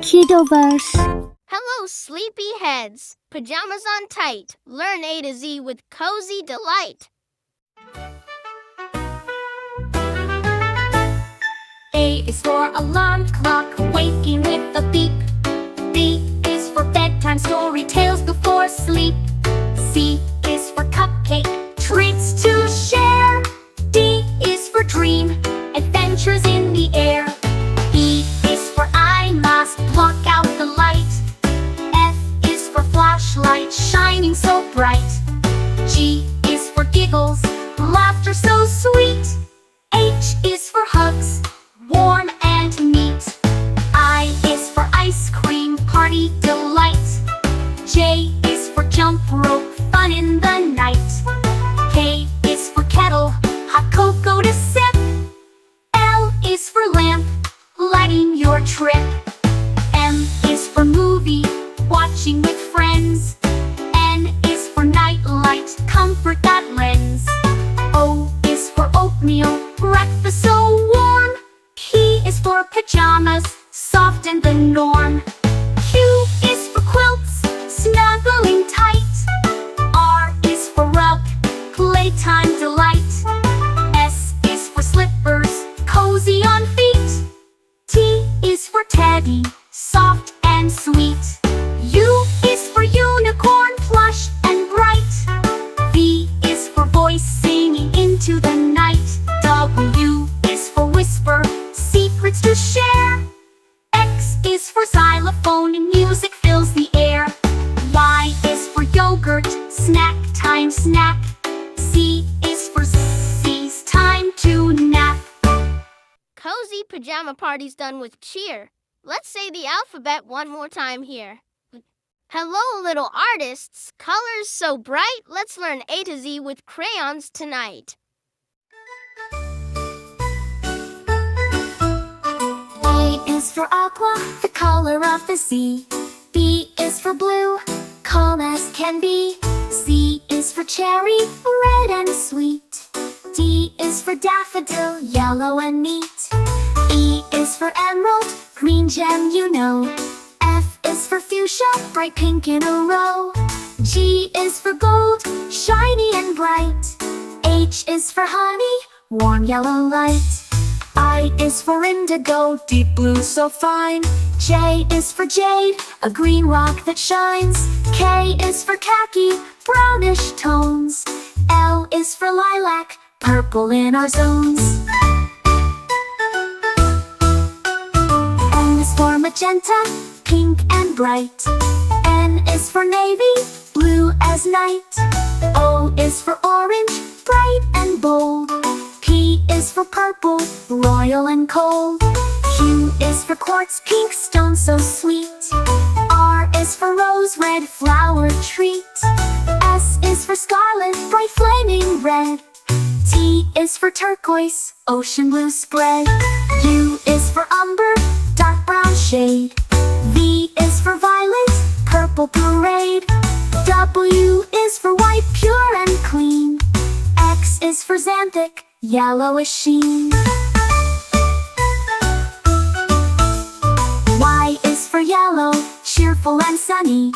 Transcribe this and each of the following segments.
Kiddoverse. Hello, sleepy heads. Pajamas on tight. Learn A to Z with cozy delight. A is for alarm clock, waking with a beep. B is for bedtime, story tales before sleep. C is for cupcake, treats to share. D is for dream, adventures in the air. E is for eye mask, block out the light. F is for flashlight, shining so bright. G is for giggles, laughter so sweet. H is for hugs, warm and neat. I is for ice cream, party delight. J is for jump rope, fun in the night. K is for kettle, hot cocoa to sip. L is for lamp, lighting your trip. M is for movie, watching with friends. N is for night light, comfort that lends. O is for oatmeal, breakfast so warm. P is for pajamas, soft and the norm. Q is for quilts, snuggling tight. R is for rug, playtime delight. S is for slippers, cozy on feet. T is for teddy, soft and sweet. U is for unicorn, plush and bright. V is for voice, singing into the night. W is for whisper, secrets to share. X is for xylophone, and music fills the air. Y is for yogurt, snack time snack. C is for C's, time to nap. Cozy pajama party's done with cheer. Let's say the alphabet one more time here. Hello, little artists. Colors so bright. Let's learn A to Z with crayons tonight. A is for aqua, the color of the sea. B is for blue, calm as can be. C is for cherry, red and sweet. D is for daffodil, yellow and neat. E is for emerald, green gem you know. F is for fuchsia, bright pink in a row. G is for gold, shiny and bright. H is for honey, warm yellow light. I is for indigo, deep blue so fine. J is for jade, a green rock that shines. K is for khaki, brownish tones. L is for lilac, purple in our zones. M is for magenta, pink and bright. N is for navy, blue as night. O is for orange, bright and bold. P is for purple, royal and cold. Q is for quartz, pink stone so sweet. R is for rose, red flower treat. S is for scarlet, bright flaming red. T is for turquoise, ocean blue spread. U is for umber, dark brown shade. V is for violet, purple parade. W is for white, pure and clean. X is for xanthic, yellowish sheen. Y is for yellow, cheerful and sunny.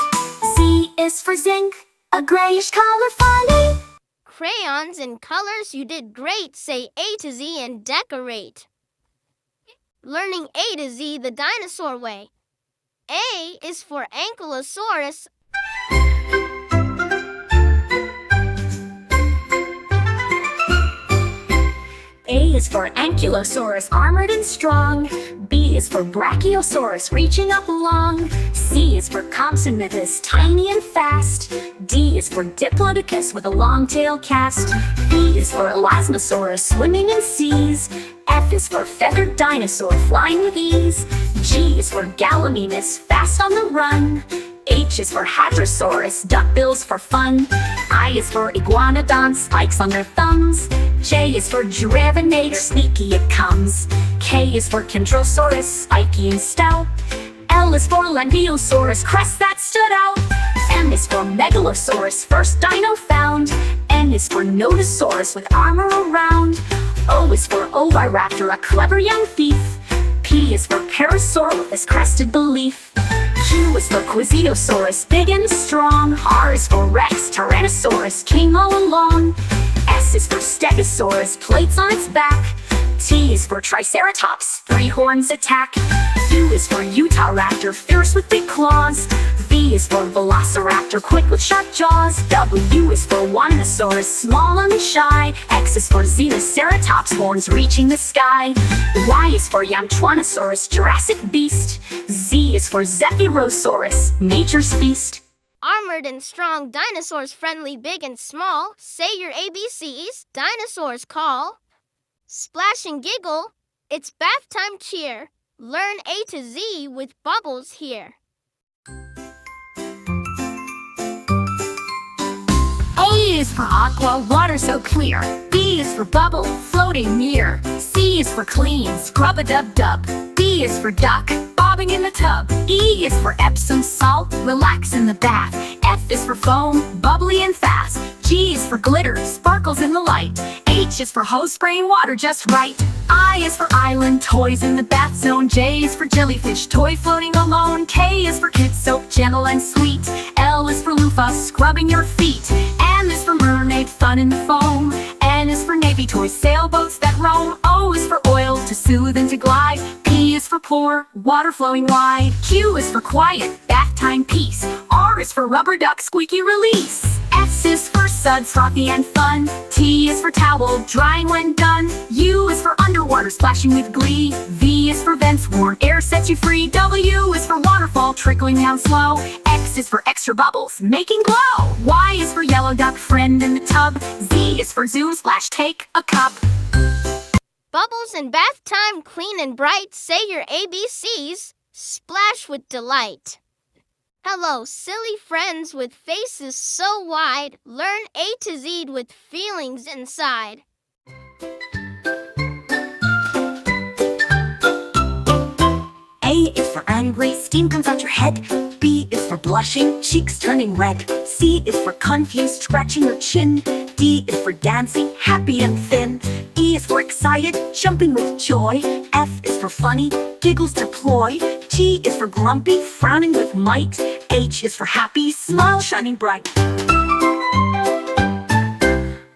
Z is for zinc, a grayish color funny. Crayons and colors, you did great. Say A to Z and decorate. Learning A to Z the dinosaur way. A is for ankylosaurus. A is for ankylosaurus, armored and strong. B is for brachiosaurus, reaching up long. C is for compsognathus, tiny and fast. D is for diplodocus, with a long tail cast. E is for elasmosaurus, swimming in seas. F is for feathered dinosaur, flying with ease. G is for gallimimus, fast on the run. H is for hadrosaurus, duckbills for fun. I is for iguanodon, spikes on their thumbs. J is for giraffe-nator, sneaky it comes. K is for chondrosaurus, spiky and stout. L is for Langiosaurus, crest that stood out. M is for megalosaurus, first dino found. N is for Notosaurus with armor around. O is for Oviraptor, a clever young thief. P is for Parasaur with his crested belief. Q is for Quizitosaurus, big and strong. R is for Rex, Tyrannosaurus, king all along. S is for Stegosaurus, plates on its back. T is for Triceratops, 3 horns attack. U is for Utahraptor, fierce with big claws. V is for Velociraptor, quick with sharp jaws. W is for Winosaurus, small and shy. X is for Xenoceratops, horns reaching the sky. Y is for Yamchuanosaurus, Jurassic beast. Z is for Zephyrosaurus, nature's feast. Armored and strong dinosaurs, friendly, big and small. Say your ABCs. Dinosaurs call. Splash and giggle. It's bath time cheer. Learn A to Z with bubbles here. A is for aqua, water so clear. B is for bubble, floating near. C is for clean, scrub-a-dub-dub. D is for duck, bobbing in the tub. E is for Epsom salt, relax in the bath. F is for foam, bubbly and fast. G is for glitter, sparkles in the light. H is for hose spraying water just right. I is for island, toys in the bath zone. J is for jellyfish, toy floating alone. K is for kid soap, gentle and sweet. L is for loofah, scrubbing your feet. M is for mermaid, fun in the foam. N is for navy toys, sailboats that roam. O is for oil, to soothe and to glide. P is for pour, water flowing wide. Q is for quiet, bath time peace. R is for rubber duck, squeaky release. S is for suds, frothy and fun. T is for towel, drying when done. U is for underwater, splashing with glee. V is for vents, warm air sets you free. W is for waterfall, trickling down slow. X is for extra bubbles, making glow. Y is for yellow duck, friend in the tub. Z is for zoom, splash, take a cup. Bubbles in bath time, clean and bright. Say your ABCs. Splash with delight. Hello, silly friends with faces so wide. Learn A to Z with feelings inside. A is for angry, steam comes out your head. B is for blushing, cheeks turning red. C is for confused, scratching your chin. D is for dancing, happy and thin. E is for excited, jumping with joy. F is for funny, giggles deploy. G is for grumpy, frowning with might. H is for happy, smile shining bright.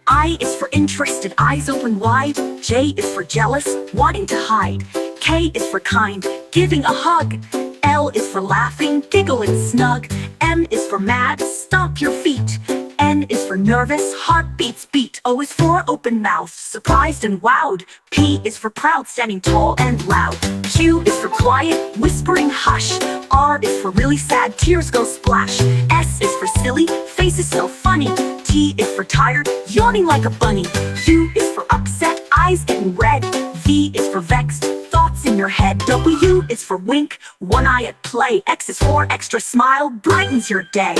I is for interested, eyes open wide. J is for jealous, wanting to hide. K is for kind, giving a hug. L is for laughing, giggling snug. M is for mad, stomp your feet. N is for nervous, heartbeats beat. O is for open mouth, surprised and wowed. P is for proud, standing tall and loud. Q is for quiet, whispering hush. R is for really sad, tears go splash. S is for silly, face is so funny. T is for tired, yawning like a bunny. U is for upset, eyes getting red. V is for vexed, thoughts in your head. W is for wink, one eye at play. X is for extra smile, brightens your day.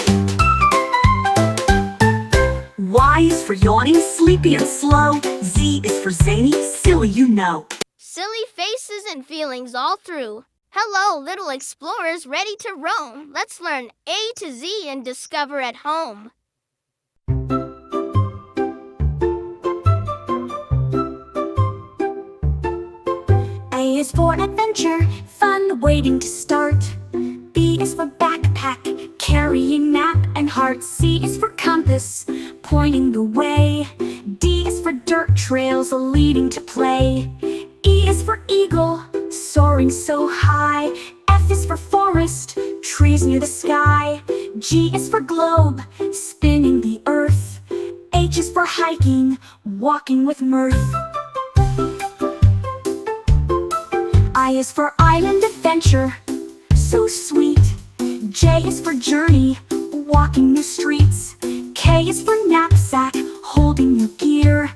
Y is for yawning, sleepy and slow. Z is for zany, silly you know. Silly faces and feelings all through. Hello, little explorers ready to roam. Let's learn A to Z and discover at home. A is for adventure, fun waiting to start. B is for backpack, carrying map and heart. C is for compass, pointing the way. D is for dirt trails leading to play. E is for eagle, soaring so high. F is for forest, trees near the sky. G is for globe, spinning the earth. H is for hiking, walking with mirth. I is for island adventure, so sweet. J is for journey, walking the streets. K is for knapsack, holding your gear.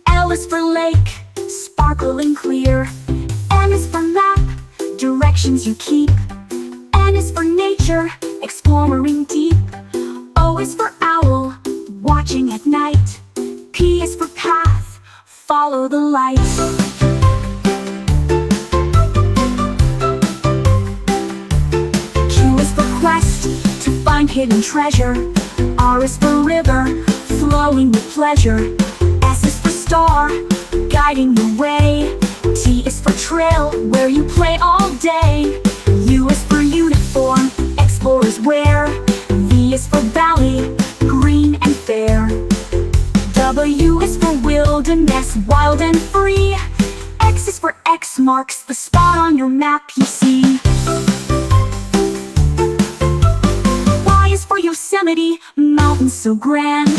L is for lake, sparkling clear. M is for map, directions you keep. N is for nature, exploring deep. O is for owl, watching at night. P is for path, follow the light. Quest to find hidden treasure. R is for river, glowing with pleasure. S is for star, guiding the way. T is for trail, where you play all day. U is for uniform, explorers wear. V is for valley, green and fair. W is for wilderness, wild and free. X is for X marks the spot on your map you see. Y is for Yosemite, mountains so grand.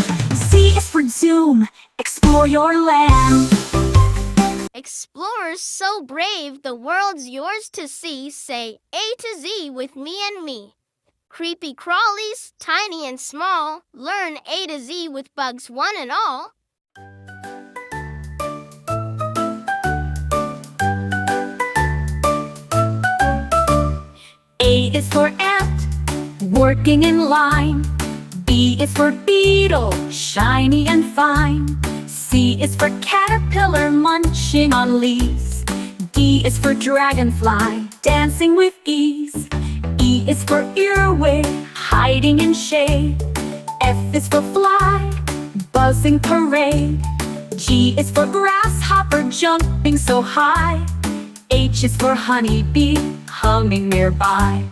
Z is for zoom, explore your land. Explorers so brave, the world's yours to see. Say A to Z with me and me. Creepy crawlies, tiny and small. Learn A to Z with bugs one and all. A is for ant, working in line. B is for beetle, shiny and fine. C is for caterpillar, munching on leaves. D is for dragonfly, dancing with ease. E is for earwig, hiding in shade. F is for fly, buzzing parade. G is for grasshopper, jumping so high. H is for honeybee, humming nearby.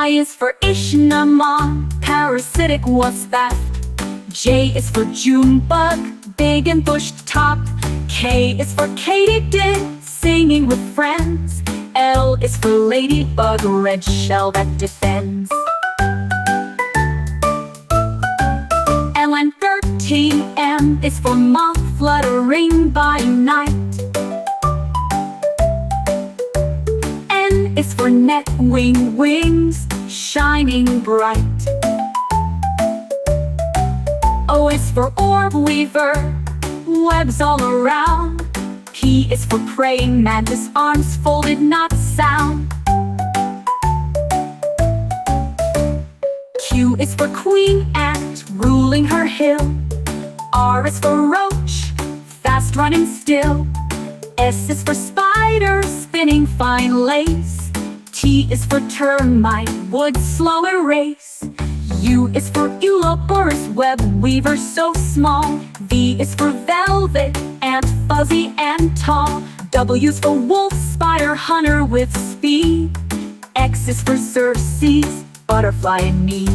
I is for Ichneumon, parasitic wasp that. J is for June bug, big and bushed top. K is for katydid, singing with friends. L is for ladybug, red shell that defends. LN13, M is for moth, fluttering by night. N is for net, wings, shining bright. O is for orb weaver, webs all around. P is for praying mantis, arms folded, not sound. Q is for queen ant, ruling her hill. R is for roach, fast running still. S is for spider, spinning fine lace. T is for termite, wood slow erase. U is for Ouroboros, web weaver so small. V is for velvet, ant fuzzy and tall. W is for wolf, spider hunter with speed. X is for Circes, butterfly in need.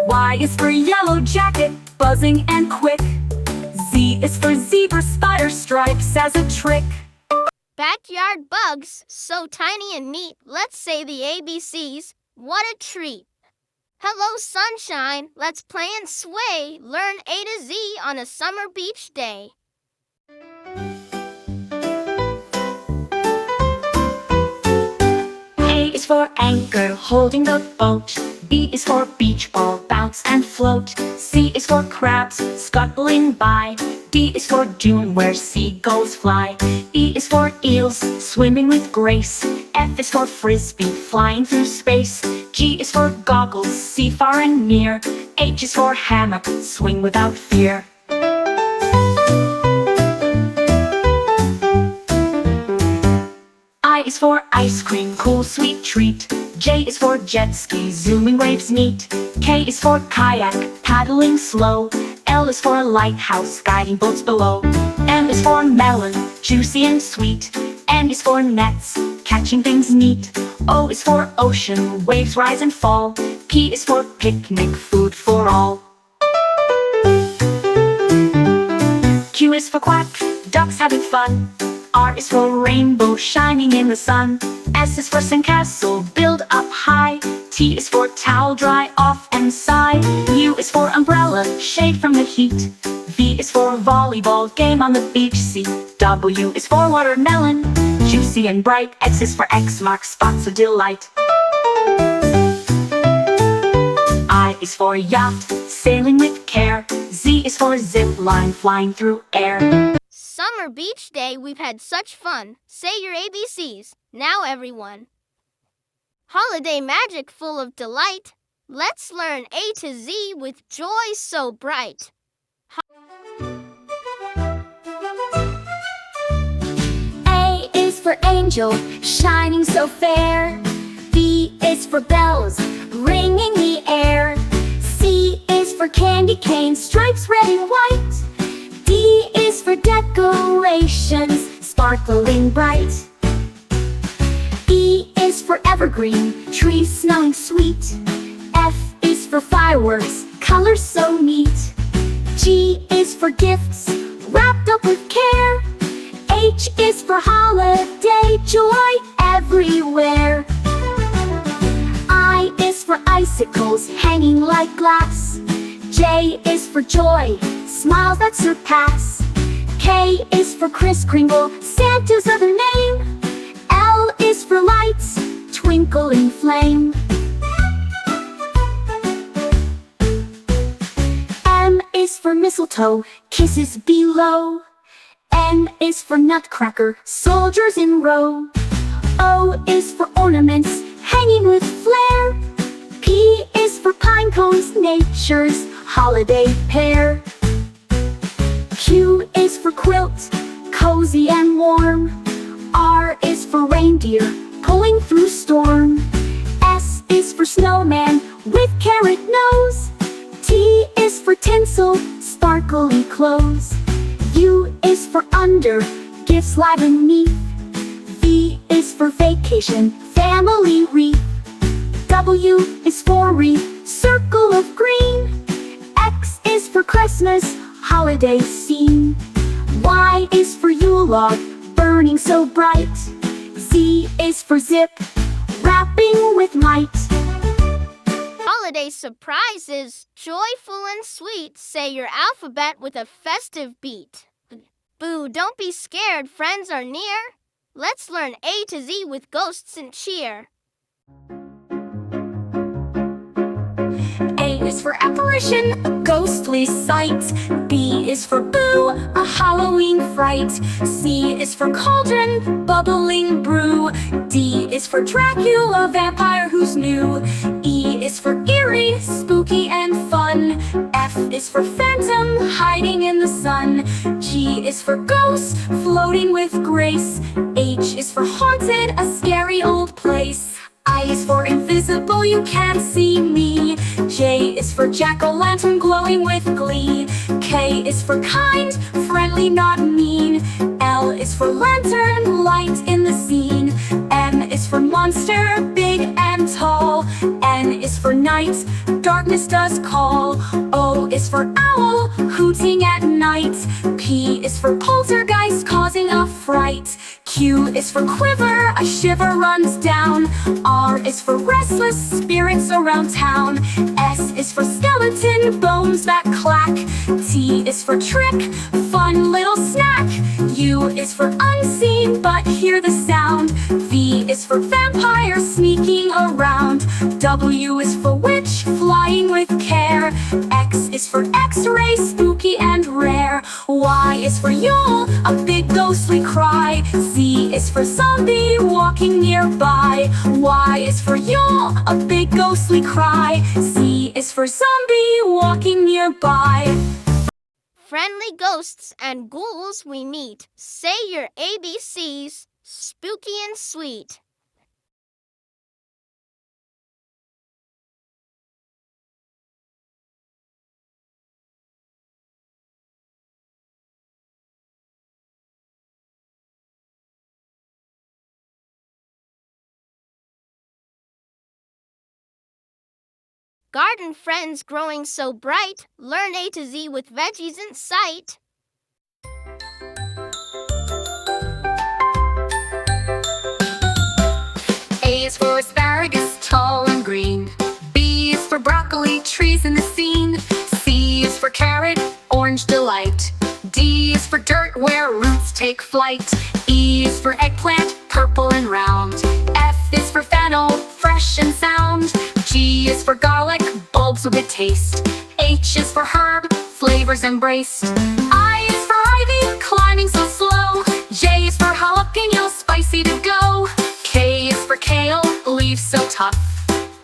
Y is for yellow jacket, buzzing and quick. Z is for zebra, spider stripes as a trick. Backyard bugs, so tiny and neat. Let's say the ABCs. What a treat. Hello, sunshine. Let's play and sway. Learn A to Z on a summer beach day. A is for anchor, holding the boat. B is for beach ball, bounce and float. C is for crabs, scuttling by. D is for dune, where seagulls fly. E is for eels, swimming with grace. F is for frisbee, flying through space. G is for goggles, see far and near. H is for hammock, swing without fear. I is for ice cream, cool sweet treat. J is for jet ski, zooming waves neat. K is for kayak, paddling slow. L is for lighthouse, guiding boats below. M is for melon, juicy and sweet. N is for nets, catching things neat. O is for ocean, waves rise and fall. P is for picnic, food for all. Q is for quack, ducks having fun. R is for rainbow, shining in the sun. S is for sandcastle, build up high. T is for towel, dry off and sigh. U is for umbrella, shade from the heat. V is for volleyball, game on the beach. C, W is for watermelon, juicy and bright. X is for X marks spots of delight. I is for yacht, sailing with care. Z is for zip line, flying through air. Summer beach day, we've had such fun. Say your ABCs. Now everyone. Holiday magic full of delight. Let's learn A to Z with joy so bright. A is for angel, shining so fair. B is for bells, ringing the air. for candy cane, stripes red and white. D is for decorations, sparkling bright. E is for evergreen, trees smelling sweet. F is for fireworks, colors so neat. G is for gifts, wrapped up with care. H is for holiday, joy everywhere. I is for icicles hanging like glass. J is for joy, smiles that surpass. K is for Kris Kringle, Santa's other name. L is for lights, twinkling flame. M is for mistletoe, kisses below. N is for nutcracker, soldiers in row. O is for ornaments, hanging with flair. P is for pine cones, nature's holiday pair. Q is for quilt, cozy and warm. R is for reindeer, pulling through storm. S is for snowman, with carrot nose. T is for tinsel, sparkly clothes. U is for under, gifts live and neat. V is for vacation, family wreath. W is for wreath, circle of green. X is for Christmas, holiday scene. Y is for Yule log, burning so bright. Z is for zip, wrapping with might. Holiday surprises, joyful and sweet. Say your alphabet with a festive beat. Boo, don't be scared, friends are near. Let's learn A to Z with ghosts and cheer. A is for apparition, a ghostly sight. B is for boo, a Halloween fright. C is for cauldron, bubbling brew. D is for Dracula, vampire who's new. E is for eerie, spooky and fun. F is for phantom, hiding in the sun. G is for ghost, floating with grace. H is for haunted, a scary old place. I is for invisible, you can't see me. J is for jack-o'-lantern, glowing with glee. K is for kind, friendly, not mean. L is for lantern, light in the scene. M is for monster, big and tall. N is for night, darkness does call. O is for owl, hooting at night. P is for poltergeist, causing a fright. Q is for quiver, a shiver runs down. R is for restless spirits around town. S is for skeleton, bones that clack. T is for trick, fun little snack. U is for unseen, but hear the sound. V is for vampire, sneaking around. W is for witch, flying with care. X is for x-ray, spooky and rare. Y is for Yule, a big ghostly cry. Z is for zombie, walking nearby. Y is for Yule, a big ghostly cry. Z is for zombie, walking nearby. Friendly ghosts and ghouls we meet. Say your ABCs, spooky and sweet. Garden friends growing so bright. Learn A to Z with veggies in sight. A is for asparagus, tall and green. B is for broccoli, trees in the scene. C is for carrot, orange delight. D is for dirt, where roots take flight. E is for eggplant, purple and round. F is for fennel, fresh and sound. G is for garlic, bulbs with a taste. H is for herb, flavors embraced. I is for ivy, climbing so slow. J is for jalapeno, spicy to go. K is for kale, leaves so tough.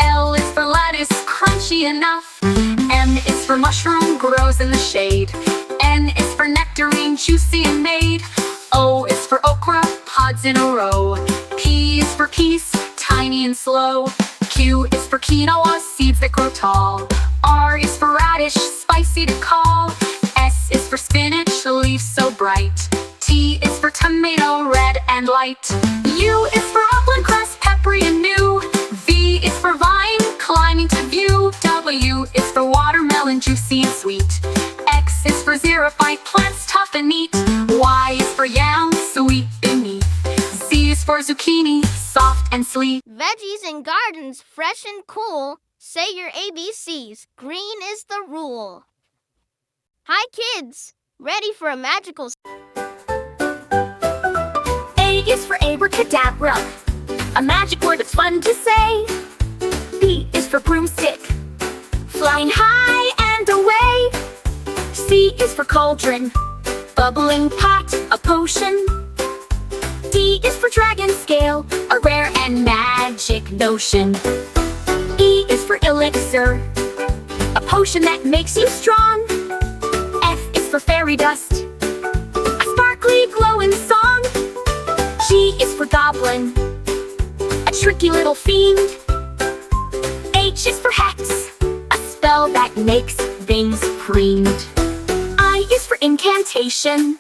L is for lettuce, crunchy enough. M is for mushroom, grows in the shade. N is for nectarine, juicy and made. O is for okra, pods in a row. P is for peace, tiny and slow. Q is for quinoa, seeds that grow tall. R is for radish, spicy to call. S is for spinach, leaves so bright. T is for tomato, red and light. U is for upland cress, peppery and new. V is for vine, climbing to view. W is for watermelon, juicy and sweet. X is for xerophyte, plants tough and neat. Y is for yam, sweet beneath. Z is for zucchini, soft and sleek. Veggies in gardens, fresh and cool. Say your ABCs. Green is the rule. Hi kids, ready for a magical... A is for abracadabra, a magic word that's fun to say. B is for broomstick, flying high and away. C is for cauldron, bubbling pot, a potion. D is for dragon scale, a rare and magic notion. E is for elixir, a potion that makes you strong. F is for fairy dust, a sparkly glowing song. G is for goblin, a tricky little fiend. H is for hex, a spell that makes things preened. I is for incantation,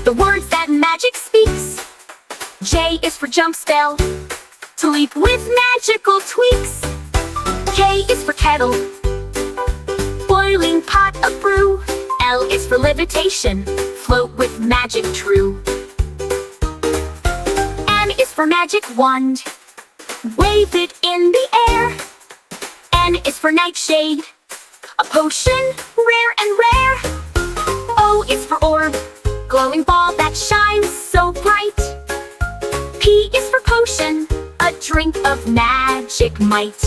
the words that magic speaks. J is for jump spell, to leap with magical tweaks. K is for kettle, boiling pot of brew. L is for levitation, float with magic true. M is for magic wand, wave it in the air. N is for nightshade, a potion rare and rare. O is for orb, glowing ball that shines so bright. P is for potion, a drink of magic might.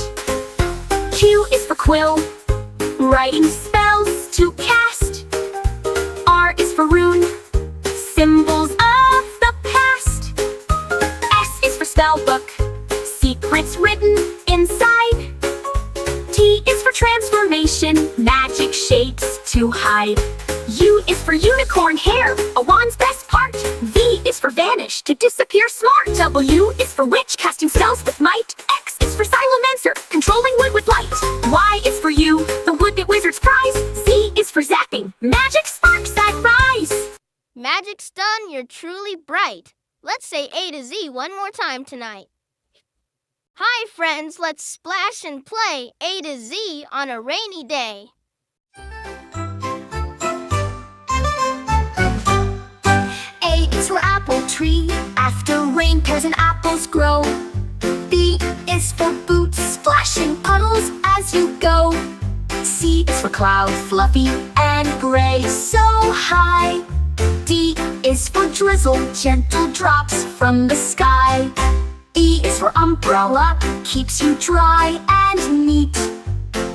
Q is for quill, writing spells to cast. R is for rune, symbols of the past. S is for spellbook, secrets written inside. T is for transformation, magic shapes to hide. U is for unicorn hair, a wand's best part. V is for vanish, to disappear smart. W is for witch, casting spells with might. X is for silencer, controlling wood with light. Y is for you, the wood that wizards prize. Z is for zapping, magic sparks that rise. Magic's done, you're truly bright. Let's say A to Z one more time tonight. Hi friends, let's splash and play A to Z on a rainy day. A is for apple tree, after rain pears and apples grow. B is for boots, splashing puddles as you go. C is for cloud, fluffy and gray, so high. D is for drizzle, gentle drops from the sky. E is for umbrella, keeps you dry and neat.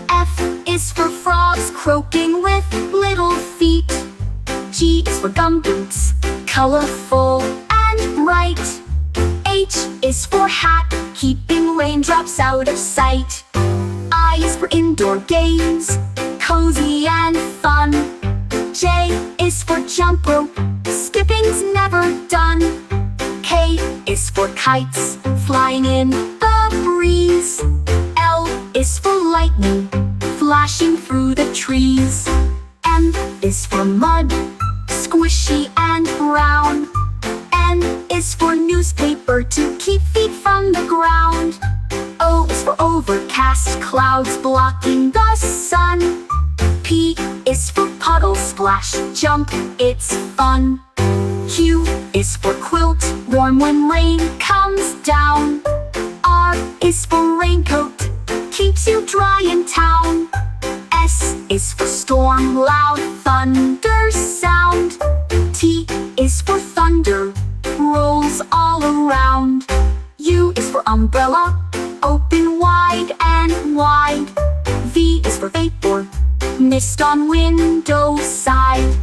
F is for frogs, croaking with little feet. G is for gumboots, colorful and bright. H is for hat, keeping raindrops out of sight. I is for indoor games, cozy and fun. J is for jump rope, skipping's never done. K is for kites, flying in the breeze. L is for lightning, flashing through the trees. M is for mud, squishy and brown. N is for newspaper, to keep feet from the ground. O is for overcast, clouds blocking the sun. P is for puddle splash, jump, it's fun. Q is for quilt, warm when rain comes down. R is for raincoat, keeps you dry in town. S is for storm, loud thunder sound. T is for thunder, rolls all around. U is for umbrella, open wide and wide. V is for vapor, mist on window side.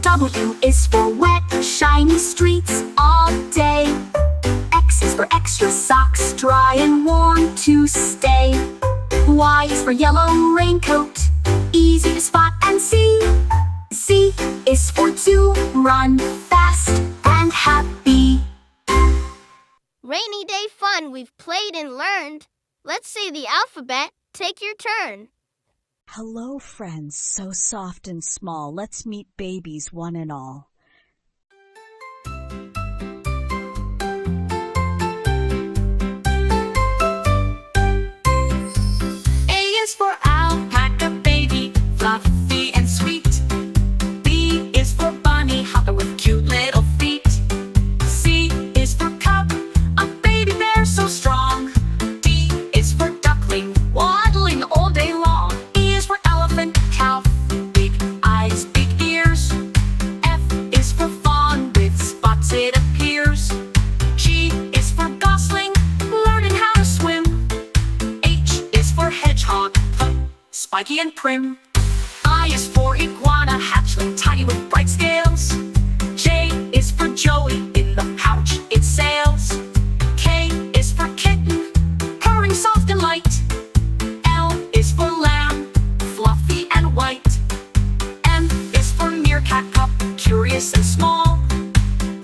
W is for wet, shiny streets all day. X is for extra socks, dry and warm to stay. Y is for yellow raincoat, easy to spot and see. Z is for to run fast and happy. Rainy day fun, we've played and learned. Let's say the alphabet. Take your turn. Hello, friends, so soft and small. Let's meet babies one and all. A is for alpaca, baby, fluffy and sweet. B is for bunny, hopping with cute little feet. C is for cub, a baby bear so strong. D is for duckling, waddling all day long. E is for elephant, cow, big eyes, big ears. F is for fawn, with spots it appears. G is for gosling, learning how to swim. H is for hedgehog, spiky and prim. I is for iguana, hatchling, tiny with bright scales. J is for Joey, in the pouch it sails. K is for kitten, purring soft and light. L is for lamb, fluffy and white. M is for meerkat pup, curious and small.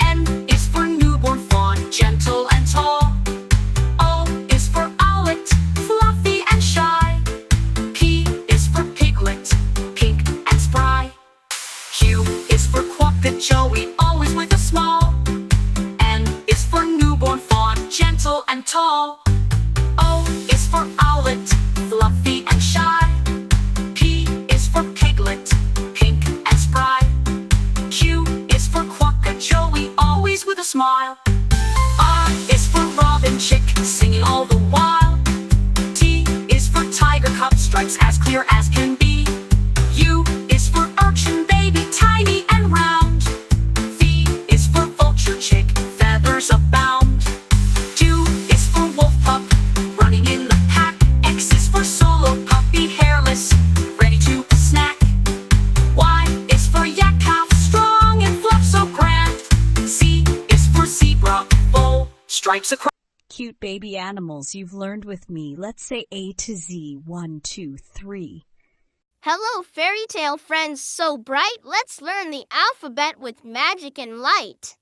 N is for newborn fawn, gentle and tall. O is for owlet, fluffy and shy. P is for piglet, pink and spry. Q is for quokka Joey, always with a smile. N is for newborn fawn, gentle and tall. O is for owlet, fluffy and shy. P is for piglet, pink and spry. Q is for quokka Joey, always with a smile. R is for robin chick, singing all the while. T is for tiger cub, stripes as clear as can be. U is for urchin baby, tiny and round. V is for vulture chick, feathers abound. W is for wolf pup, running in the pack. X is for solo puppy, hairless, ready to snack. Y is for yak calf, strong and fluff so grand. Z is for zebra, bold, stripes across. Cute baby animals you've learned with me. Let's say A to Z. 1, 2, 3. Hello, fairy tale friends so bright. Let's learn the alphabet with magic and light.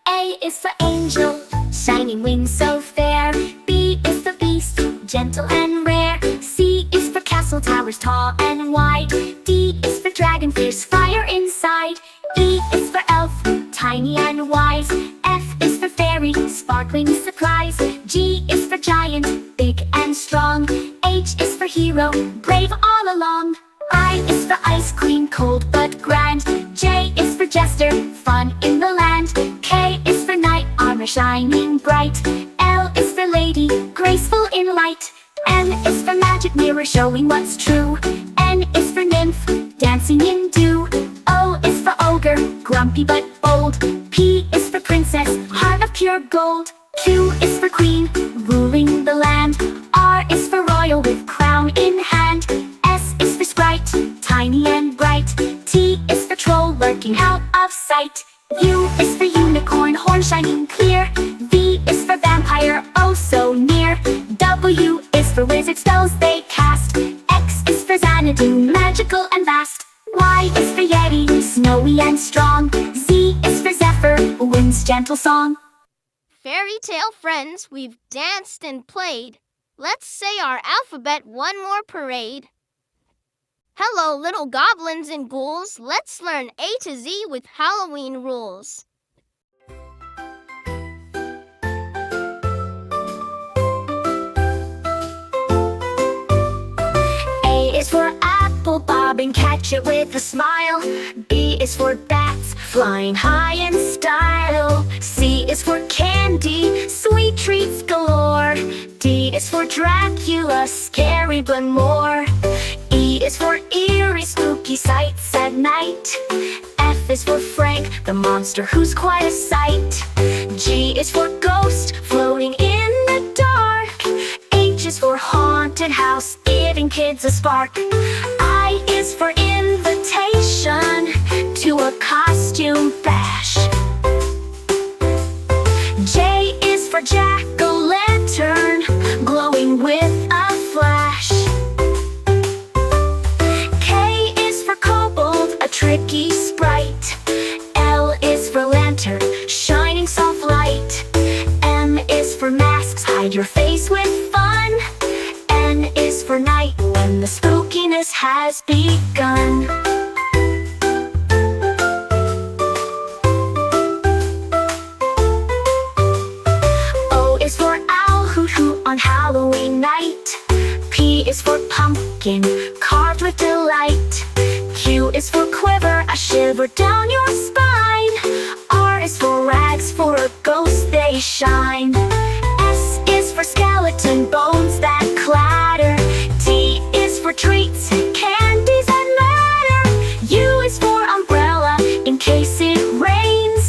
A is for angel, shining wings so fair. B is for beast, gentle and rare. C is for castle towers tall and wide. D is for dragon, fierce fire inside. E is for elf, tiny and wise. F is for fairy, sparkling surprise. G is for giant, big and strong. H is for hero, brave all along. I is for ice queen, cold but grand. J is for jester, fun in the land. K is for knight, armor shining bright. L is for lady, graceful in light. M is for magic mirror, showing what's true. N is for nymph, dancing in dew. O is for ogre, grumpy but bold. P is for princess, heart of pure gold. Q is for queen, ruling the land. R is for royal, with crown in hand. S is for sprite, tiny and bright. T is for troll, lurking out of sight. U is for unicorn, horn shining clear. V is for vampire, oh so near. W is for wizard, spells they cast. X is for Xanadu, magical and vast. Y is for yeti, snowy and strong. Z is for zephyr, wind's gentle song. Fairy tale friends, we've danced and played. Let's say our alphabet one more parade. Hello, little goblins and ghouls. Let's learn A to Z with Halloween rules. A is for apple, bob and catch it with a smile. B is for bats, flying high in style. C is for candy, sweet treats galore. D is for Dracula, scary but more. E is for eerie, spooky sights at night. F is for Frank, the monster who's quite a sight. G is for ghost, floating in the dark. H is for haunted house, giving kids a spark. I is for invitation to a costume bash. J is for jack-o'-lantern, glowing with a flash. K is for kobold, a tricky sprite. L is for lantern, shine when the spookiness has begun. O is for owl, hoot hoot on Halloween night. P is for pumpkin, carved with delight. Q is for quiver, a shiver down your spine. R is for rags, for a ghost they shine. S is for skeleton bones that clatter. T is for treats, candies and matter. U is for umbrella, in case it rains.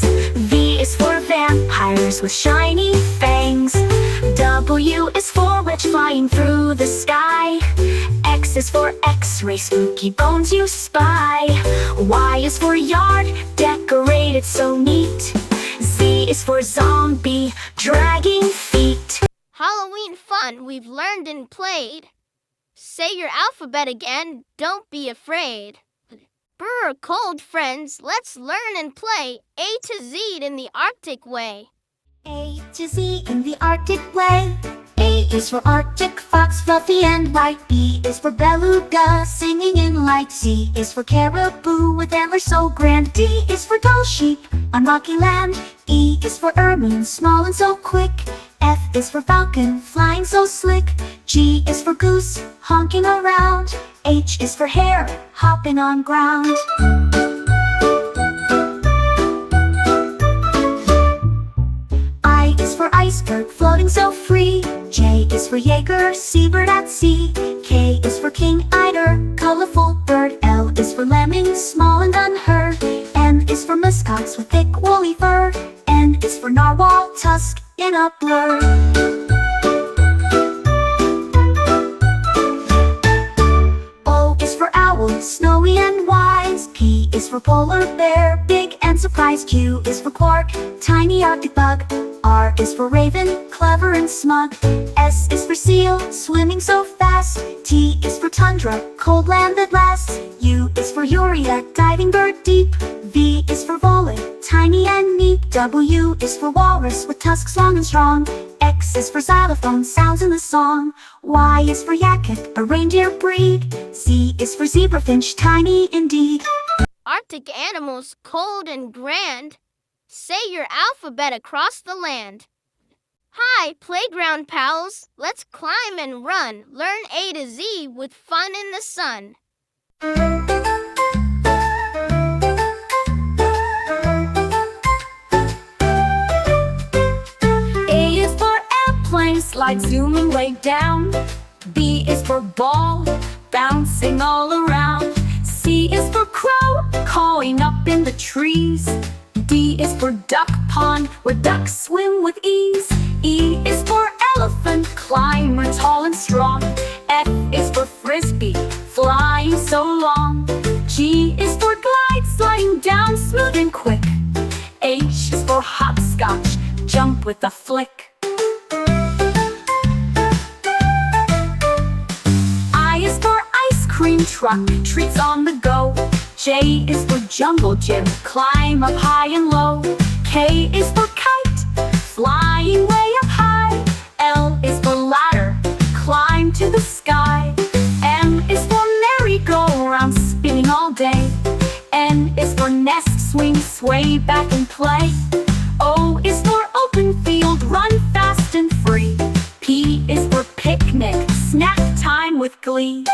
V is for vampires with shiny fangs. W is for witch flying through the sky. X is for X-ray, spooky bones you spy. Y is for yard, decorated so neat. Z is for zombie, dragging feet. Halloween fun we've learned and played. Say your alphabet again, don't be afraid. Brr, cold friends, let's learn and play A to Z in the Arctic way. A to Z in the Arctic way. A is for Arctic fox, fluffy and white. B is for beluga, singing in light. C is for caribou with antlers so grand. D is for dull sheep on rocky land. E is for ermine, small and so quick. F is for falcon, flying so slick. G is for goose, honking around. H is for hare, hopping on ground. I is for iceberg, floating so free. J is for Jaeger, seabird at sea. K is for king eider, colorful bird. L is for lemming, small and unheard. M is for muskox with thick woolly fur. N is for narwhal, tusk in a blur. O is for owl, snowy and wise. P is for polar bear, big and surprised. Q is for quark, tiny arctic bug. R is for raven, clever and smug. S is for seal, swimming so fast. T is for tundra, cold land that lasts. U is for urea, diving bird deep. V is for volet, tiny and neat. W is for walrus with tusks long and strong. X is for xylophone, sounds in the song. Y is for yakut, a reindeer breed. Z is for zebrafinch, tiny indeed. Arctic animals, cold and grand. Say your alphabet across the land. Hi, playground pals. Let's climb and run. Learn A to Z with fun in the sun. A is for airplane, slide zooming way down. B is for ball, bouncing all around. C is for crow, cawing up in the trees. D is for duck pond, where ducks swim with ease. E is for elephant, climber tall and strong. F is for frisbee, flying so long. G is for glide, sliding down smooth and quick. H is for hopscotch, jump with a flick. I is for ice cream truck, treats on the go. J is for jungle gym, climb up high and low. K is for kite, flying way up high. L is for ladder, climb to the sky. M is for merry-go-round, spinning all day. N is for nest, swing, sway back and play. O is for open field, run fast and free. P is for picnic, snack time with glee.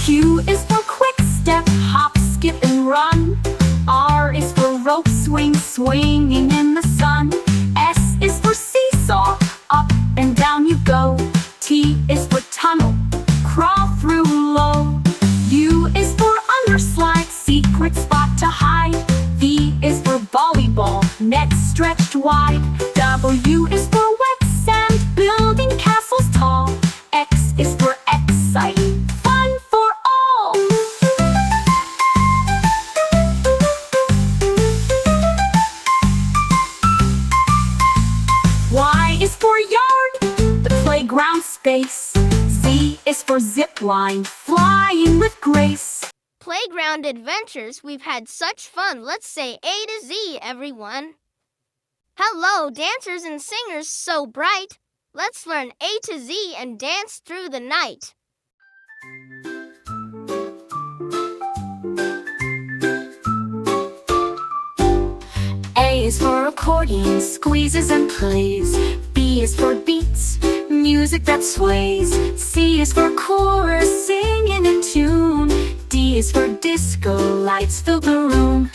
Q is for quick step, hop, skip and run. R is for rope swing, swinging in the sun. S is for seesaw, up and down you go. T is for tunnel, crawl through low. U is for underslide, secret spot to hide. V is for volleyball, net stretched wide. W is for wet sand, building castles tall. X is for exciting, fun for all. Y is for yard, the playground space. Z is for zip line, flying with grace. Playground adventures, we've had such fun. Let's say A to Z, everyone. Hello, dancers and singers so bright. Let's learn A to Z and dance through the night. A is for accordion, squeezes and plays. B is for beats, music that sways. C is for chorus, singing in tune. D is for disco, lights fill the room.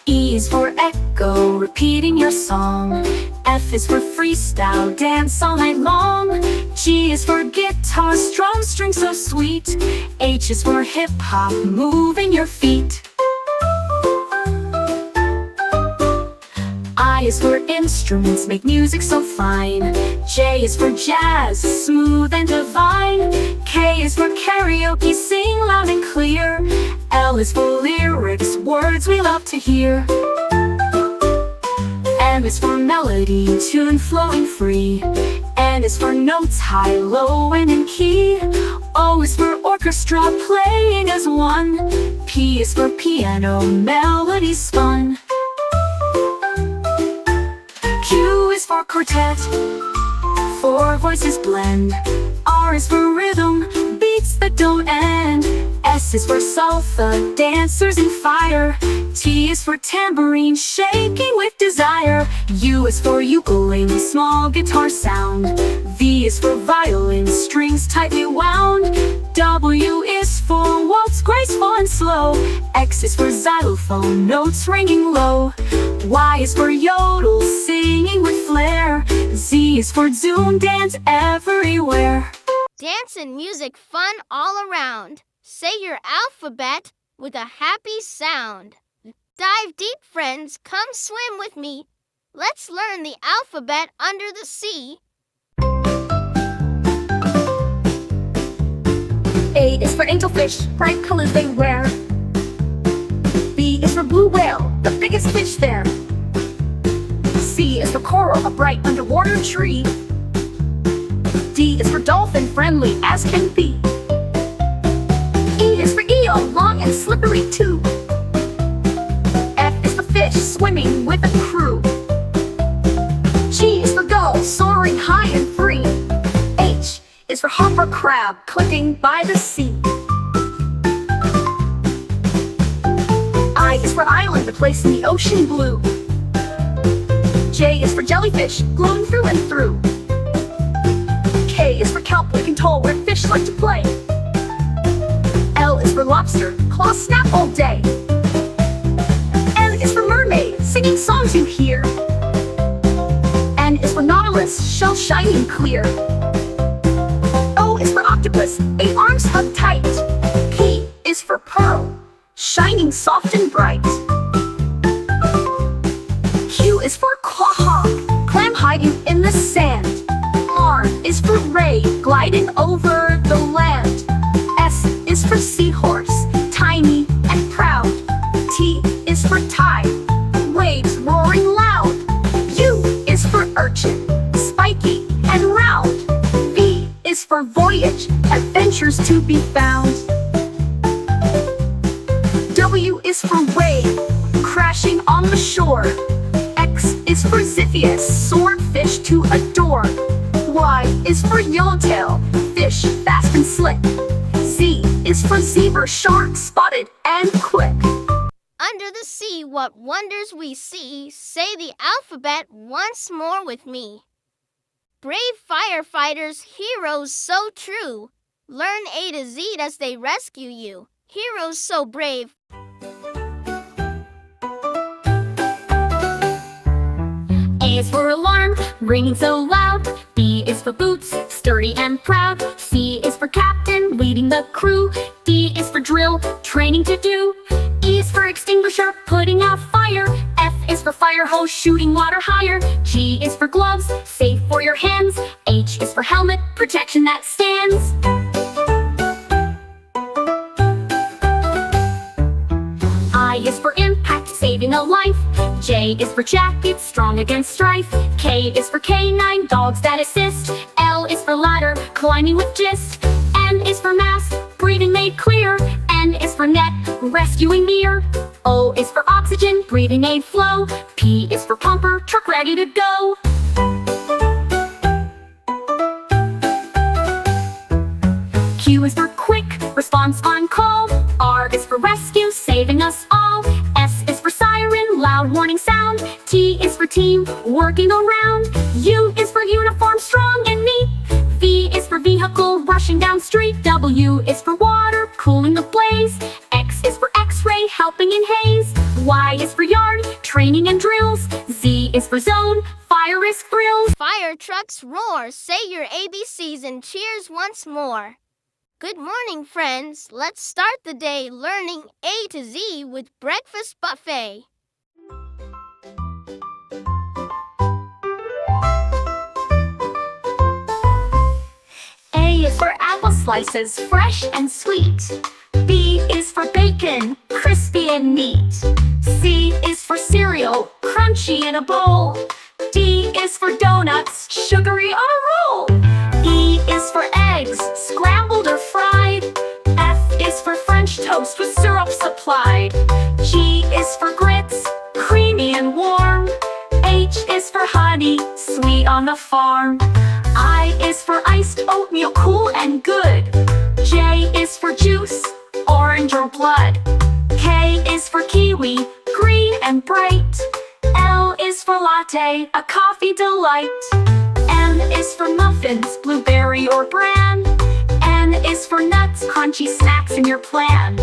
E is for echo, repeating your song. F is for freestyle, dance all night long. G is for guitar, strum strings so sweet. H is for hip-hop, moving your feet. I is for instruments, make music so fine. J is for jazz, smooth and divine. K is for karaoke, sing loud and clear. L is for lyrics, words we love to hear. M is for melody, tune flowing free. N is for notes high, low, and in key. O is for orchestra, playing as one. P is for piano, melodies fun. Q is for quartet, four voices blend. R is for rhythm, beats that don't end. S is for salsa, dancers in fire. T is for tambourine, shaking with desire. U is for ukulele, small guitar sound. V is for violin, strings tightly wound. W is for waltz, graceful and slow. X is for xylophone, notes ringing low. Y is for yodel, singing with flair. Z is for zoom, dance everywhere. Dance and music fun all around. Say your alphabet with a happy sound. Dive deep, friends, come swim with me. Let's learn the alphabet under the sea. A is for angelfish, bright colors they wear. B is for blue whale, the biggest fish there. C is for coral, a bright underwater tree. D is for dolphin, friendly as can be. E is for eel, long and slippery too. F is for fish, swimming with a crew. G is for gull, soaring high and free. H is for hopper crab, clicking by the sea. I is for island, a place in the ocean blue. J is for jellyfish, glowing through and through. K is for kelp, looking tall where fish like to play. L is for lobster, claws snap all day. M is for mermaid, singing songs you hear. N is for nautilus, shell shining clear. O is for octopus, 8 arms hug tight. P is for pearl, shining soft and bright. Q is for quahog, clam hiding in the sand. R is for ray, gliding over the land. S is for seahorse, tiny and proud. T is for tide, waves roaring loud. U is for urchin, spiky and round. V is for voyage, adventures to be found. W is for wave, crashing on the shore. X is for Ziphius, swordfish to adore. Y is for yellowtail, fish fast and slick. Z is for zebra, shark spotted and quick. Under the sea, what wonders we see. Say the alphabet once more with me. Brave firefighters, heroes so true. Learn A to Z as they rescue you. Heroes so brave. A is for alarm, ringing so loud. B is for boots, sturdy and proud. C is for captain, leading the crew. D is for drill, training to do. E is for extinguisher, putting out fire. F is for fire hose, shooting water higher. G is for gloves, safe for your hands. H is for helmet, protection that stands. I is for impact, saving a life. J is for jacket, strong against strife. K is for canine, dogs that assist. L is for ladder, climbing with gist. M is for mask, breathing made clear. N is for net, rescuing near. O is for oxygen, breathing aid flow. P is for pumper, truck ready to go. Q is for quick response on call. R is for rescue, saving us all. S is for siren, loud warning sound. T is for team, working around. U is for uniform, strong and neat. V is for vehicle, rushing down street. W is for water, cooling the blaze. X is for x-ray, helping in haze. Y is for yard, training and drills. Z is for zone, fire risk thrills. Fire trucks roar, say your ABCs and cheers once more. Good morning, friends. Let's start the day learning A to Z with Breakfast Buffet. A is for apple slices, fresh and sweet. B is for bacon, crispy and neat. C is for cereal, crunchy in a bowl. D is for donuts, sugary on a roll. E is for eggs, scrambled or fried. F is for French toast with syrup supplied. G is for grits, creamy and warm. H is for honey, sweet on the farm. I is for iced oatmeal, cool and good. J is for juice, orange or blood. K is for kiwi, green and bright. L is for latte, a coffee delight. M is for muffins, blueberry or bran. N is for nuts, crunchy snacks in your plan.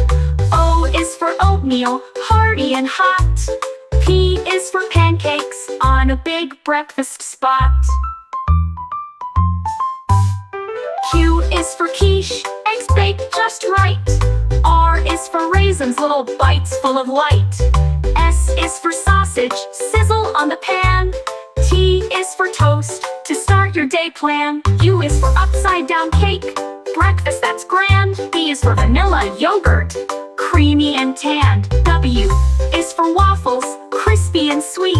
O is for oatmeal, hearty and hot. P is for pancakes, on a big breakfast spot. Q is for quiche, eggs baked just right. R is for raisins, little bites full of light. S is for sausage, sizzle on the pan. T is for toast, to start your day plan. U is for upside down cake, breakfast that's grand. V is for vanilla yogurt, creamy and tanned. W is for waffles, crispy and sweet.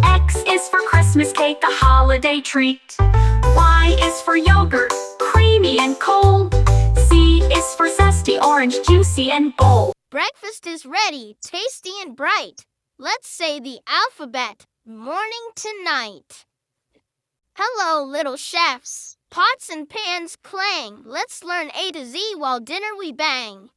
X is for Christmas cake, a holiday treat. Y is for yogurt, creamy and cold. Z is for zesty orange, juicy and bold. Breakfast is ready, tasty and bright. Let's say the alphabet, morning to night. Hello, little chefs. Pots and pans clang. Let's learn A to Z while dinner we bang.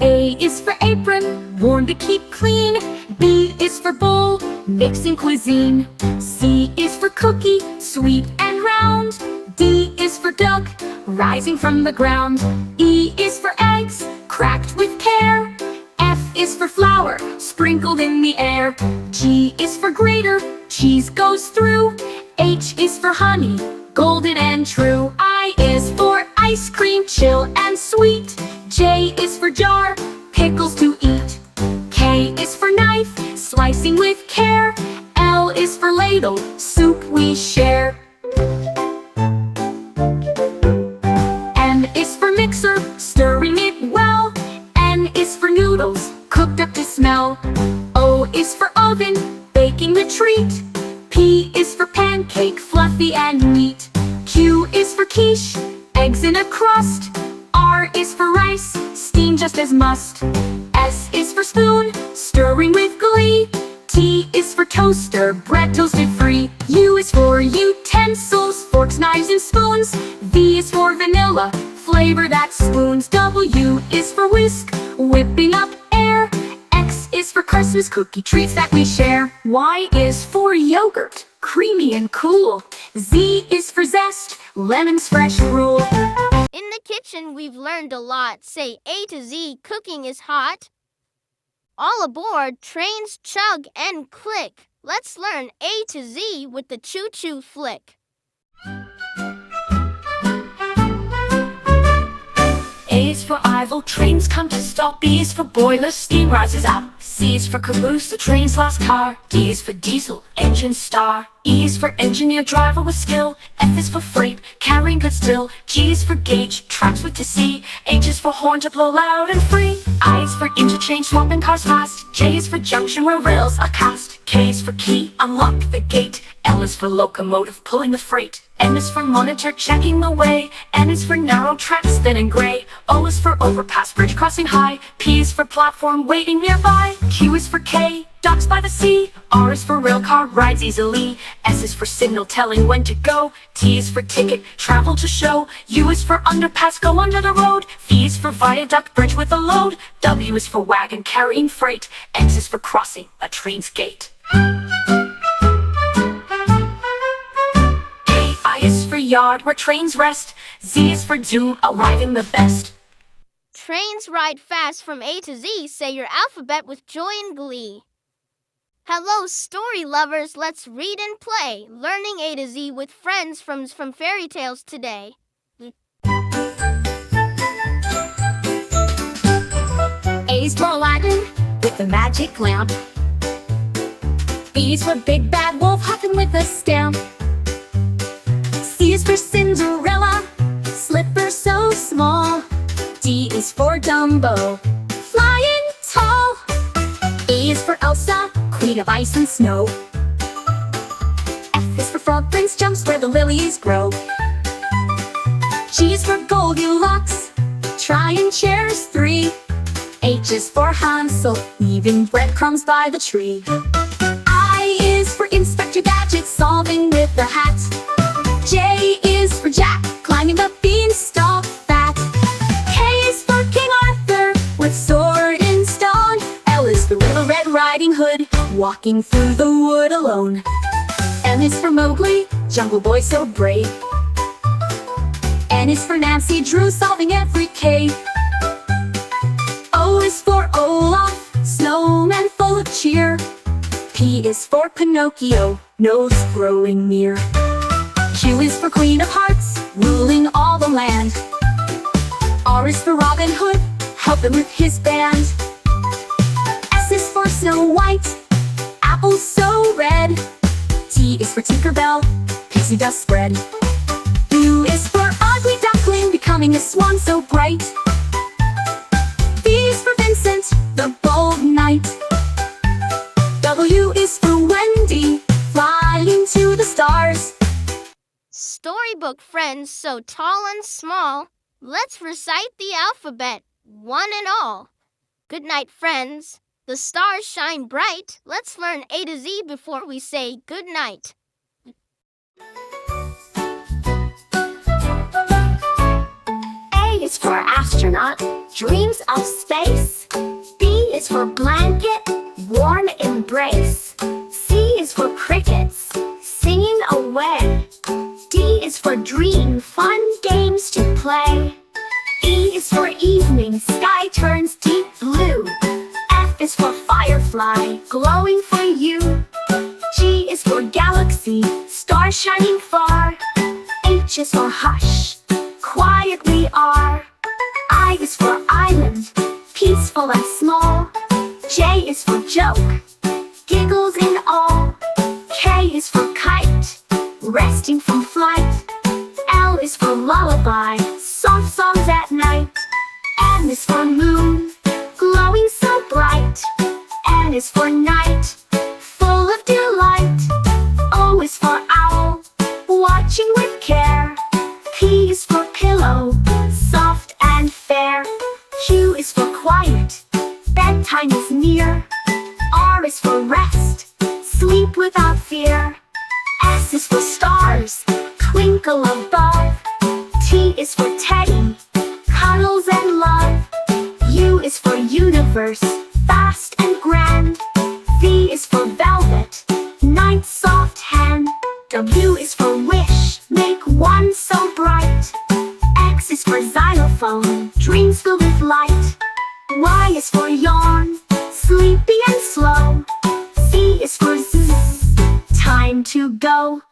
A is for apron, worn to keep clean. B is for bowl, mixing cuisine. C is for cookie, sweet and round. D is for duck, rising from the ground. E is for eggs, cracked with care. F is for flour, sprinkled in the air. G is for grater, cheese goes through. H is for honey, golden and true. I is for ice cream, chill and sweet. J is for jar, pickles to eat. K is for knife, slicing with care. L is for ladle, soup we share. M is for mixer, stirring it well. N is for noodles, cooked up to smell. O is for oven, baking the treat. P is for pancake, fluffy and neat. Q is for quiche, eggs in a crust. R is for rice, steam just as must. S is for spoon, stirring with glee. T is for toaster, bread toasted free. U is for utensils, forks, knives, and spoons. V is for vanilla, flavor that spoons. W is for whisk, whipping up air. X is for Christmas cookie treats that we share. Y is for yogurt, creamy and cool. Z is for zest, lemons fresh rule. In the kitchen, we've learned a lot. Say A to Z, cooking is hot. All aboard, trains chug and click. Let's learn A to Z with the choo-choo flick. A is for Ivel, trains come to stop. B is for boiler, steam rises up. C is for caboose, the train's last car. D is for diesel, engine star. E is for engineer, driver with skill. F is for freight, carrying goods still. G is for gauge, tracks with to see. H is for horn to blow loud and free. I is for interchange, swapping cars fast. J is for junction where rails are cast. K is for key, unlock the gate. L is for locomotive, pulling the freight. N is for monitor, checking the way. N is for narrow tracks, thin and gray. O is for overpass, bridge crossing high. P is for platform, waiting nearby. Q is for K, docks by the sea. R is for rail car, rides easily. S is for signal, telling when to go. T is for ticket, travel to show. U is for underpass, go under the road. V is for viaduct, bridge with a load. W is for wagon, carrying freight. X is for crossing, a train's gate. I is for yard, where trains rest. Z is for zoo, arriving the best. Trains ride fast from A to Z. Say your alphabet with joy and glee. Hello, story lovers. Let's read and play. Learning A to Z with friends from fairy tales today. A is for Aladdin with the magic lamp. B is for Big Bad Wolf hopping with a stamp. C is for Cinderella, slippers so small. D is for Dumbo, flying tall. E is for Elsa, queen of ice and snow. F is for Frog Prince, jumps where the lilies grow. G is for Goldilocks, trying chairs 3. H is for Hansel, leaving breadcrumbs by the tree. I is for Inspector Gadget, solving with the hat. J is for Jack, climbing the beanstalk fat. K is for King Arthur, with sword and stone. L is for Little Red Riding Hood, walking through the wood alone. M is for Mowgli, jungle boy so brave. N is for Nancy Drew, solving every cave. O is for Olaf, snowman full of cheer. P is for Pinocchio, nose growing near. Q is for Queen of Hearts, ruling all the land. R is for Robin Hood, helping with his band. S is for Snow White, apples so red. T is for Tinkerbell, pixie dust spread. U is for Ugly Duckling, becoming a swan so bright. V is for Vincent, the bold knight. W is for Wendy, flying to the stars. Storybook friends so tall and small, let's recite the alphabet, one and all. Good night, friends. The stars shine bright. Let's learn A to Z before we say good night. A is for astronaut, dreams of space. B is for blanket, warm embrace. C is for crickets, singing away. D is for dream, fun games to play. E is for evening, sky turns deep blue. F is for firefly, glowing for you. G is for galaxy, star shining far. H is for hush, quiet we are. I is for island, peaceful and small. J is for joke, giggles in all. K is for kite, resting from flight. L is for lullaby, soft songs at night. M is for moon, glowing so bright. N is for night, full of delight. O is for owl, watching with care. P is for pillow, soft and fair. Q is for quiet, bedtime is near. R is for rest, sleep without fear. S is for stars, twinkle above. T is for teddy, cuddles and love. U is for universe, vast and grand. V is for velvet, night soft hand. W is for wish, make one so bright. X is for xylophone, dreams filled with light. Y is for yawn, sleepy and slow. Z is for zzz, time to go.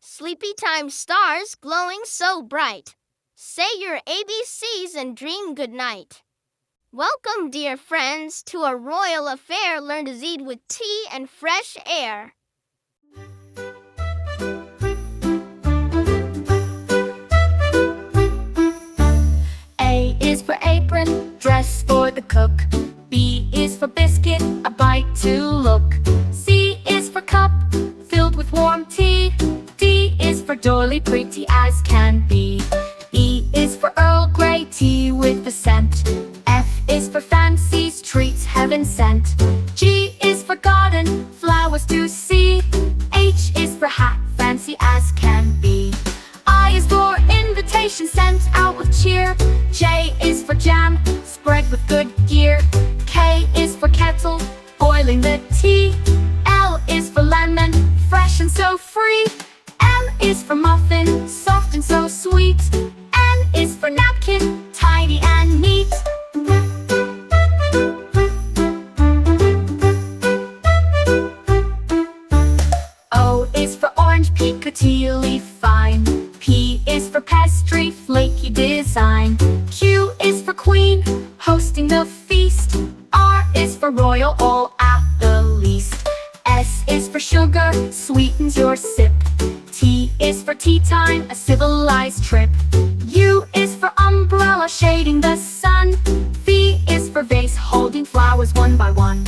Sleepy time stars glowing so bright. Say your ABCs and dream good night. Welcome, dear friends, to a royal affair. Learn to Z with tea and fresh air. A is for apron, dress for the cook. B is for biscuit, a bite to look. C is for cup, filled with warm tea. D is for doily, pretty as can be. E is for Earl Grey tea with a scent. F is for fancies, treats heaven sent. G is for God, is to see. H is for hat, fancy as can be. I is for invitation sent out with cheer. J is for jam, spread with good gear. K is for kettle, boiling the tea. L is for lemon, fresh and so free. M is for muffin, soft and so sweet. N is for napkin, tidy and neat. O is for orange, piccatily fine. P is for pastry, flaky design. Q is for queen, hosting the feast. R is for royal, all at the least. S is for sugar, sweetens your sip. T is for tea time, a civilized trip. U is for umbrella, shading the sun. V is for vase, holding flowers one by one.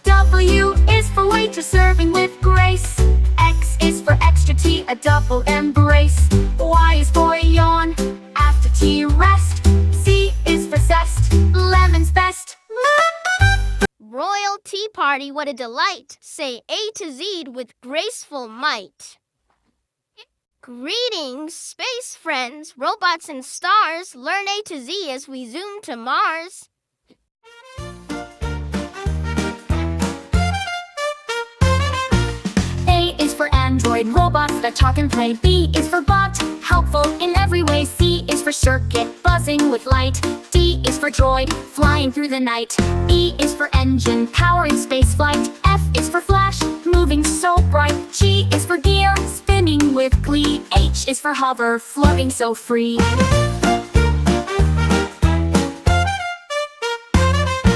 W is for waitress, serving with grace. X is for extra tea, a double embrace. Y is for yawn, after tea rest. Z is for zest, lemon's best. Royal tea party, what a delight! Say A to Z with graceful might. Greetings, space friends, robots and stars. Learn A to Z as we zoom to Mars. A is for android, robots that talk and play. B is for bot, helpful in every way. C is for circuit, buzzing with light. D is for droid, flying through the night. E is for engine, powering space flight. F is for flash, moving so bright. G is for gear, spinning with glee. H is for hover, floating so free.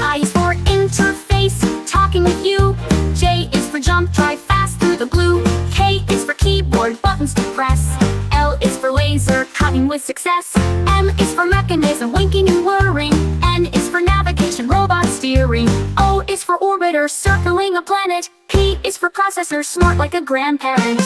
I is for interface, talking with you. J is for jump, drive fast through the blue. K is for keyboard, buttons to press. L is for laser, cutting with success. M is for mechanism, winking and whirring. N is for navigation, robot steering. O is for orbiter, circling a planet. P is for processor, smart like a grandparent.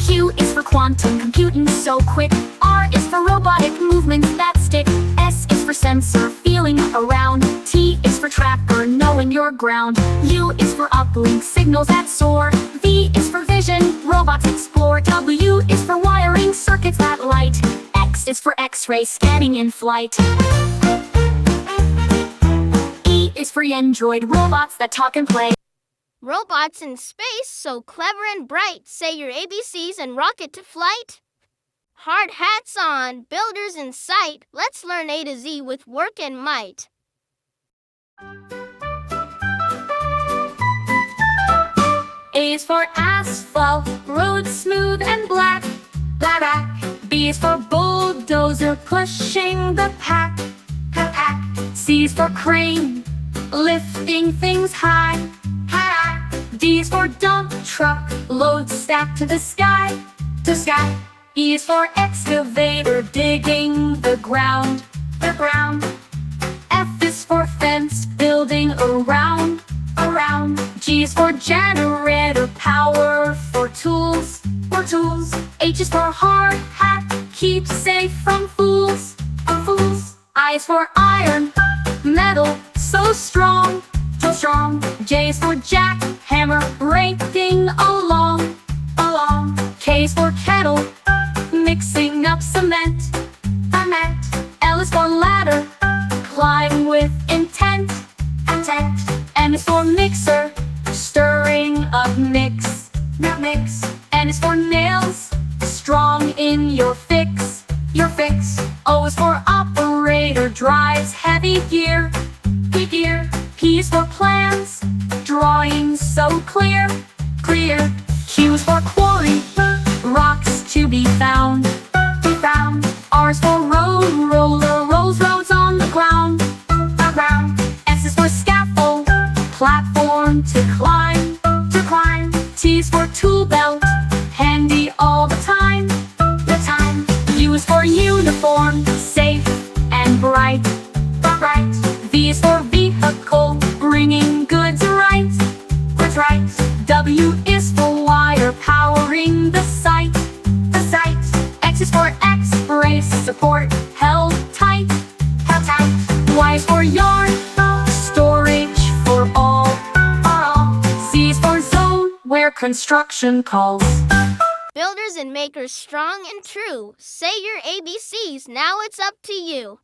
Q is for quantum computing so quick. R is for robotic movements that stick. S is for sensor, feeling around. T is for tracker, knowing your ground. U is for uplink, signals that soar. V is for vision, robots explore. W is for wiring, circuits that light. X is for X-ray, scanning in flight. E is for android, robots that talk and play. Robots in space, so clever and bright. Say your ABCs and rocket to flight. Hard hats on, builders in sight. Let's learn A to Z with work and might. A is for asphalt, road smooth and black. Black. B is for bulldozer, pushing the pack. C is for crane, lifting things high. D is for dump truck, load stacked to the sky. E is for excavator, digging the ground. F is for fence, building around. G is for generator, power for tools. H is for hard hat, keep safe from fools. I is for iron, metal, so strong. J is for jack, hammer, breaking along. K is for kettle, mixing up cement. L is for ladder, climb with intent. M is for mixer, stirring up mix. N is for nails, strong in your fix. O is for operator, drives heavy gear. P is for plans, drawing so clear. Q is for quarry, rocks to be found. R is for road, roller, rolls roads on the ground. S is for scaffold, platform to climb. T is for tool belt, handy all the time. U is for uniform, safe and bright. V is for vehicle, bringing goods right. W is for wire, powering the site. X is for X-ray, support held tight. Y is for yarn, construction calls. Builders and makers strong and true. Say your ABCs, now it's up to you.